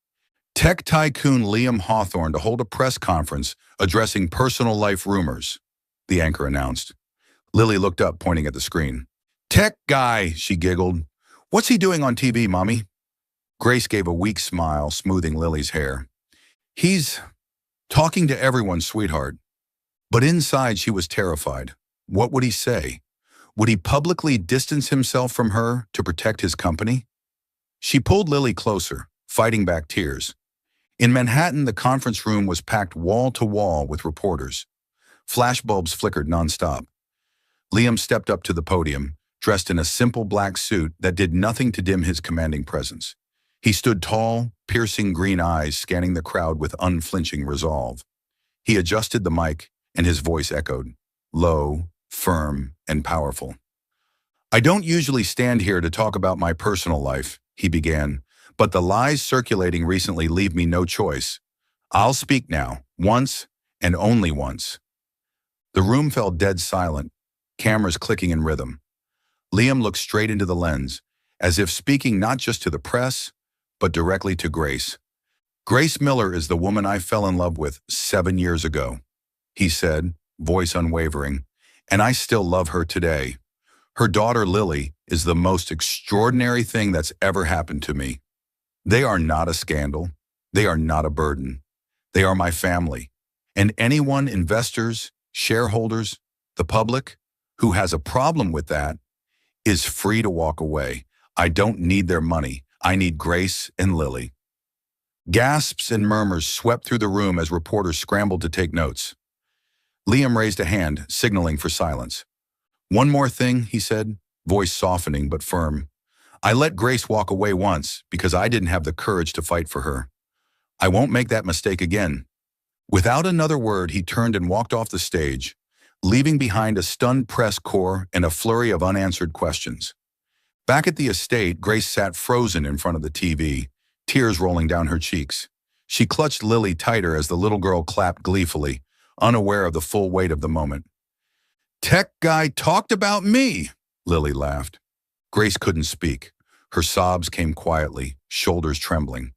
Tech tycoon Liam Hawthorne to hold a press conference addressing personal life rumors, the anchor announced. Lily looked up, pointing at the screen. "Tech guy," she giggled. "What's he doing on TV, Mommy?" Grace gave a weak smile, smoothing Lily's hair. "He's talking to everyone, sweetheart." But inside she was terrified. What would he say? Would he publicly distance himself from her to protect his company? She pulled Lily closer, fighting back tears. In Manhattan, the conference room was packed wall to wall with reporters. Flashbulbs flickered nonstop. Liam stepped up to the podium, dressed in a simple black suit that did nothing to dim his commanding presence. He stood tall, piercing green eyes scanning the crowd with unflinching resolve. He adjusted the mic, and his voice echoed, low, firm, and powerful. "I don't usually stand here to talk about my personal life," he began, "but the lies circulating recently leave me no choice. I'll speak now, once and only once." The room fell dead silent, cameras clicking in rhythm. Liam looked straight into the lens, as if speaking not just to the press, but directly to Grace. "Grace Miller is the woman I fell in love with 7 years ago," he said, voice unwavering, "and I still love her today. Her daughter Lily is the most extraordinary thing that's ever happened to me. They are not a scandal. They are not a burden. They are my family. And anyone, investors, shareholders, the public, who has a problem with that, is free to walk away. I don't need their money. I need Grace and Lily." Gasps and murmurs swept through the room as reporters scrambled to take notes. Liam raised a hand, signaling for silence. "One more thing," he said, voice softening but firm. "I let Grace walk away once because I didn't have the courage to fight for her. I won't make that mistake again." Without another word, he turned and walked off the stage, leaving behind a stunned press corps and a flurry of unanswered questions. Back at the estate, Grace sat frozen in front of the TV, tears rolling down her cheeks. She clutched Lily tighter as the little girl clapped gleefully, unaware of the full weight of the moment. "Tech guy talked about me," Lily laughed. Grace couldn't speak. Her sobs came quietly, shoulders trembling.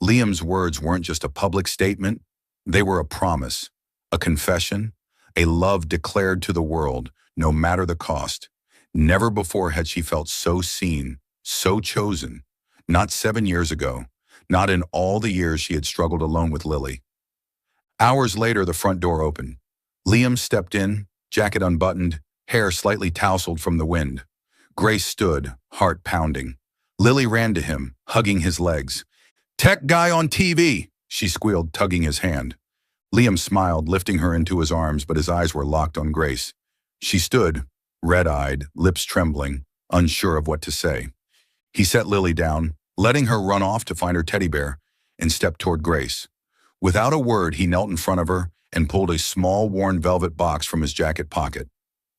Liam's words weren't just a public statement. They were a promise, a confession, a love declared to the world, no matter the cost. Never before had she felt so seen, so chosen. Not 7 years ago, not in all the years she had struggled alone with Lily. Hours later, the front door opened. Liam stepped in, jacket unbuttoned, hair slightly tousled from the wind. Grace stood, heart pounding. Lily ran to him, hugging his legs. "Tech guy on TV," she squealed, tugging his hand. Liam smiled, lifting her into his arms, but his eyes were locked on Grace. She stood, red-eyed, lips trembling, unsure of what to say. He set Lily down, letting her run off to find her teddy bear, and stepped toward Grace. Without a word, he knelt in front of her and pulled a small, worn velvet box from his jacket pocket.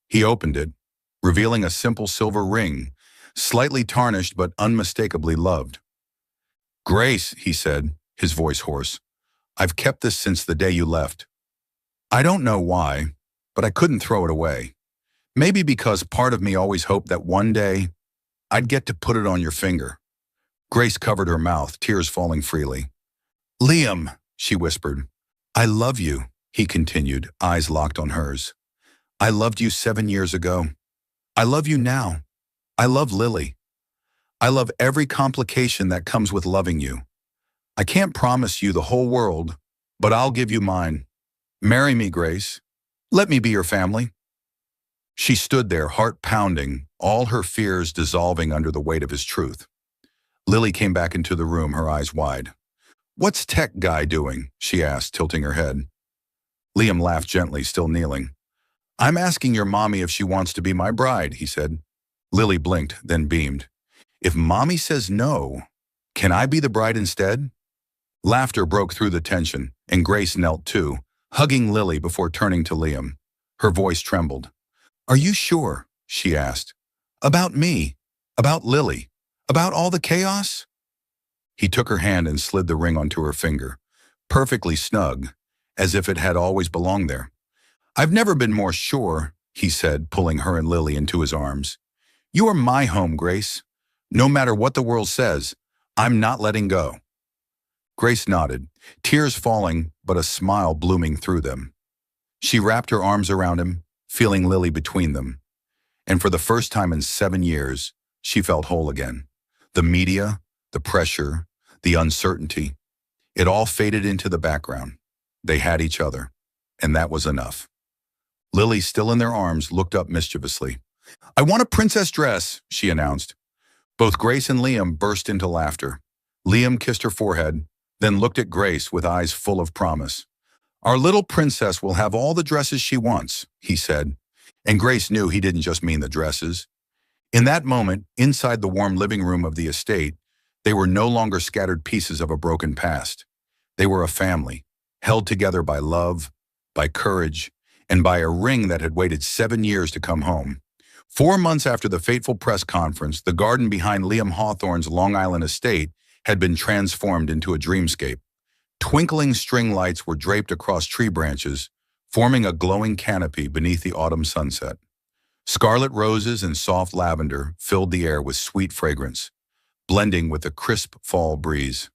He opened it, revealing a simple silver ring, slightly tarnished but unmistakably loved. "Grace," he said, his voice hoarse, "I've kept this since the day you left. I don't know why, but I couldn't throw it away. Maybe because part of me always hoped that one day I'd get to put it on your finger." Grace covered her mouth, tears falling freely. "Liam," she whispered. "I love you," he continued, eyes locked on hers. "I loved you 7 years ago. I love you now. I love Lily. I love every complication that comes with loving you. I can't promise you the whole world, but I'll give you mine. Marry me, Grace. Let me be your family." She stood there, heart pounding, all her fears dissolving under the weight of his truth. Lily came back into the room, her eyes wide. "What's tech guy doing?" she asked, tilting her head. Liam laughed gently, still kneeling. "I'm asking your mommy if she wants to be my bride," he said. Lily blinked, then beamed. "If mommy says no, can I be the bride instead?" Laughter broke through the tension, and Grace knelt too, hugging Lily before turning to Liam. Her voice trembled. "Are you sure?" she asked. "About me? About Lily? About all the chaos?" He took her hand and slid the ring onto her finger, perfectly snug, as if it had always belonged there. "I've never been more sure," he said, pulling her and Lily into his arms. "You are my home, Grace. No matter what the world says, I'm not letting go." Grace nodded, tears falling but a smile blooming through them. She wrapped her arms around him, feeling Lily between them. And for the first time in 7 years, she felt whole again. The media, the pressure, the uncertainty, it all faded into the background. They had each other, and that was enough. Lily, still in their arms, looked up mischievously. "I want a princess dress," she announced. Both Grace and Liam burst into laughter. Liam kissed her forehead, then looked at Grace with eyes full of promise. "Our little princess will have all the dresses she wants," he said, and Grace knew he didn't just mean the dresses. In that moment, inside the warm living room of the estate, they were no longer scattered pieces of a broken past. They were a family, held together by love, by courage, and by a ring that had waited 7 years to come home. 4 months after the fateful press conference, the garden behind Liam Hawthorne's Long Island estate had been transformed into a dreamscape. Twinkling string lights were draped across tree branches, forming a glowing canopy beneath the autumn sunset. Scarlet roses and soft lavender filled the air with sweet fragrance, blending with the crisp fall breeze.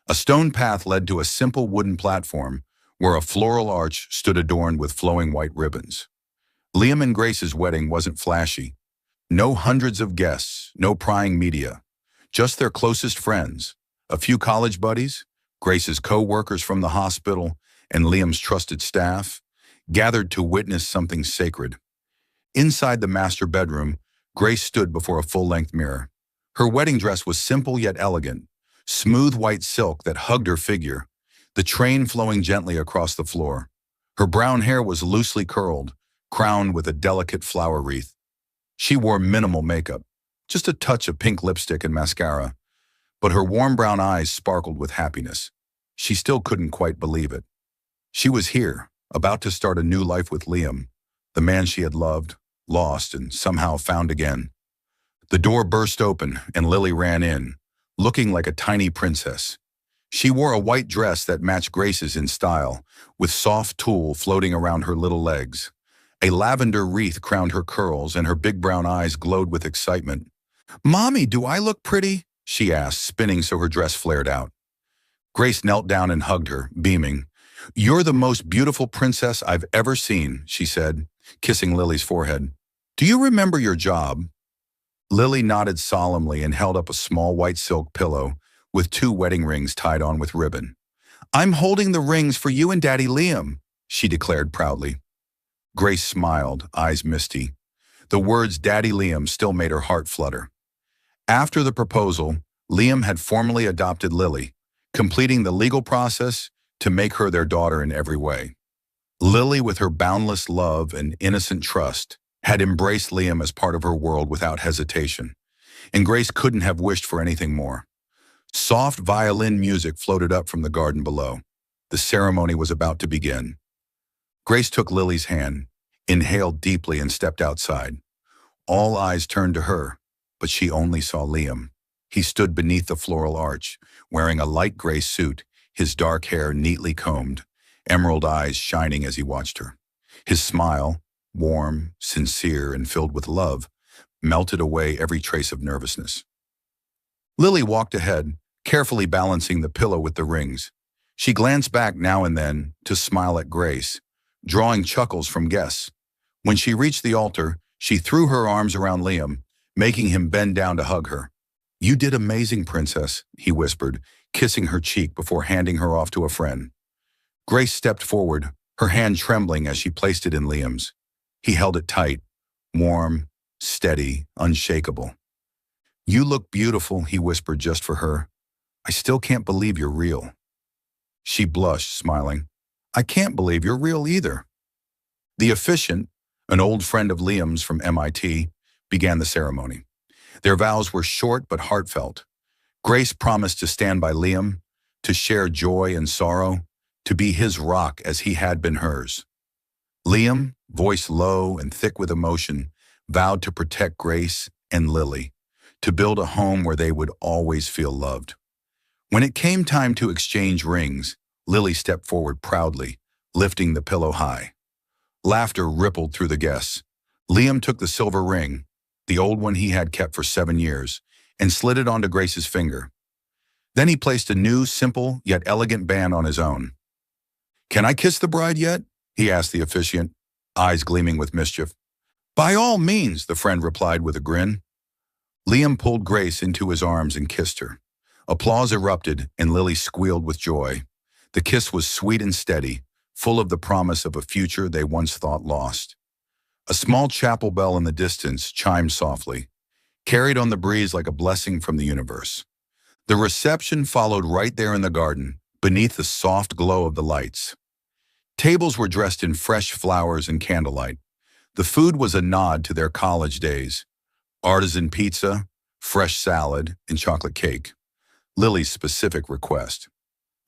A stone path led to a simple wooden platform where a floral arch stood adorned with flowing white ribbons. Liam and Grace's wedding wasn't flashy. No hundreds of guests, no prying media, just their closest friends, a few college buddies, Grace's co-workers from the hospital, and Liam's trusted staff, gathered to witness something sacred. Inside the master bedroom, Grace stood before a full-length mirror. Her wedding dress was simple yet elegant, smooth white silk that hugged her figure, the train flowing gently across the floor. Her brown hair was loosely curled, crowned with a delicate flower wreath. She wore minimal makeup, just a touch of pink lipstick and mascara, but her warm brown eyes sparkled with happiness. She still couldn't quite believe it. She was here, about to start a new life with Liam, the man she had loved, lost, and somehow found again. The door burst open, and Lily ran in, looking like a tiny princess. She wore a white dress that matched Grace's in style, with soft tulle floating around her little legs. A lavender wreath crowned her curls, and her big brown eyes glowed with excitement. "Mommy, do I look pretty?" she asked, spinning so her dress flared out. Grace knelt down and hugged her, beaming. "You're the most beautiful princess I've ever seen," she said, kissing Lily's forehead. "Do you remember your job?" Lily nodded solemnly and held up a small white silk pillow with 2 wedding rings tied on with ribbon. "I'm holding the rings for you and Daddy Liam," she declared proudly. Grace smiled, eyes misty. The words Daddy Liam still made her heart flutter. After the proposal, Liam had formally adopted Lily, completing the legal process to make her their daughter in every way. Lily, with her boundless love and innocent trust, had embraced Liam as part of her world without hesitation, and Grace couldn't have wished for anything more. Soft violin music floated up from the garden below. The ceremony was about to begin. Grace took Lily's hand, inhaled deeply, and stepped outside. All eyes turned to her, but she only saw Liam. He stood beneath the floral arch, wearing a light gray suit, his dark hair neatly combed, emerald eyes shining as he watched her. His smile, warm, sincere, and filled with love, melted away every trace of nervousness. Lily walked ahead, carefully balancing the pillow with the rings. She glanced back now and then to smile at Grace, drawing chuckles from guests. When she reached the altar, she threw her arms around Liam, making him bend down to hug her. "You did amazing, Princess," he whispered, kissing her cheek before handing her off to a friend. Grace stepped forward, her hand trembling as she placed it in Liam's. He held it tight, warm, steady, unshakable. "You look beautiful," he whispered just for her. "I still can't believe you're real." She blushed, smiling. "I can't believe you're real either." The officiant, an old friend of Liam's from MIT, began the ceremony. Their vows were short but heartfelt. Grace promised to stand by Liam, to share joy and sorrow, to be his rock as he had been hers. Liam, voice low and thick with emotion, vowed to protect Grace and Lily, to build a home where they would always feel loved. When it came time to exchange rings, Lily stepped forward proudly, lifting the pillow high. Laughter rippled through the guests. Liam took the silver ring, the old one he had kept for 7 years, and slid it onto Grace's finger. Then he placed a new, simple, yet elegant band on his own. "Can I kiss the bride yet?" he asked the officiant, eyes gleaming with mischief. "By all means," the friend replied with a grin. Liam pulled Grace into his arms and kissed her. Applause erupted, and Lily squealed with joy. The kiss was sweet and steady, full of the promise of a future they once thought lost. A small chapel bell in the distance chimed softly, carried on the breeze like a blessing from the universe. The reception followed right there in the garden, beneath the soft glow of the lights. Tables were dressed in fresh flowers and candlelight. The food was a nod to their college days. Artisan pizza, fresh salad, and chocolate cake. Lily's specific request.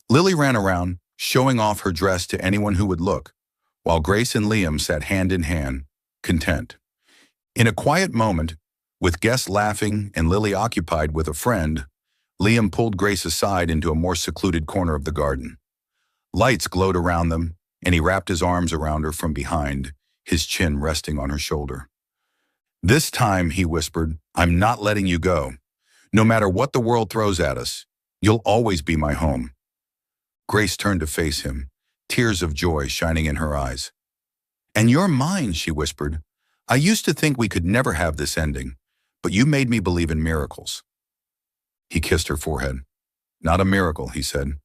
Lily ran around, showing off her dress to anyone who would look, while Grace and Liam sat hand in hand, content. In a quiet moment, with guests laughing and Lily occupied with a friend, Liam pulled Grace aside into a more secluded corner of the garden. Lights glowed around them, and he wrapped his arms around her from behind, his chin resting on her shoulder. "This time," he whispered, "I'm not letting you go. No matter what the world throws at us, you'll always be my home." Grace turned to face him, tears of joy shining in her eyes. "And you're mine," she whispered. "I used to think we could never have this ending, but you made me believe in miracles." He kissed her forehead. "Not a miracle," he said.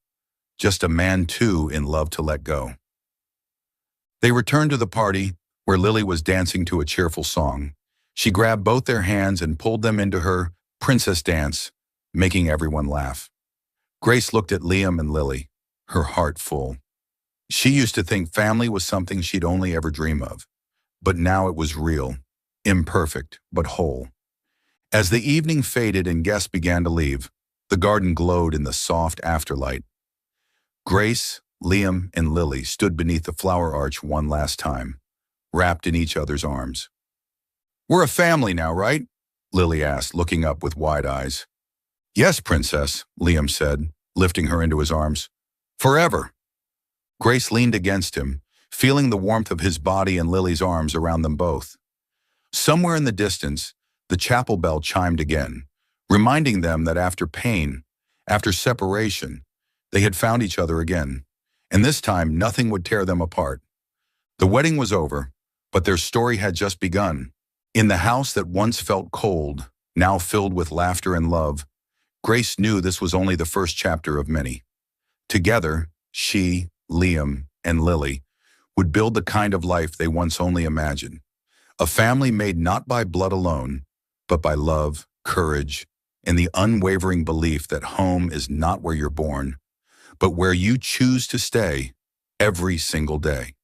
"Just a man too in love to let go." They returned to the party, where Lily was dancing to a cheerful song. She grabbed both their hands and pulled them into her princess dance, making everyone laugh. Grace looked at Liam and Lily, her heart full. She used to think family was something she'd only ever dream of, but now it was real, imperfect, but whole. As the evening faded and guests began to leave, the garden glowed in the soft afterlight. Grace, Liam, and Lily stood beneath the flower arch one last time, wrapped in each other's arms. "We're a family now, right?" Lily asked, looking up with wide eyes. "Yes, princess," Liam said, lifting her into his arms. "Forever." Grace leaned against him, feeling the warmth of his body and Lily's arms around them both. Somewhere in the distance, the chapel bell chimed again, reminding them that after pain, after separation, they had found each other again, and this time nothing would tear them apart. The wedding was over, but their story had just begun. In the house that once felt cold, now filled with laughter and love, Grace knew this was only the first chapter of many. Together, she, Liam, and Lily would build the kind of life they once only imagined. A family made not by blood alone, but by love, courage, and the unwavering belief that home is not where you're born, but where you choose to stay every single day.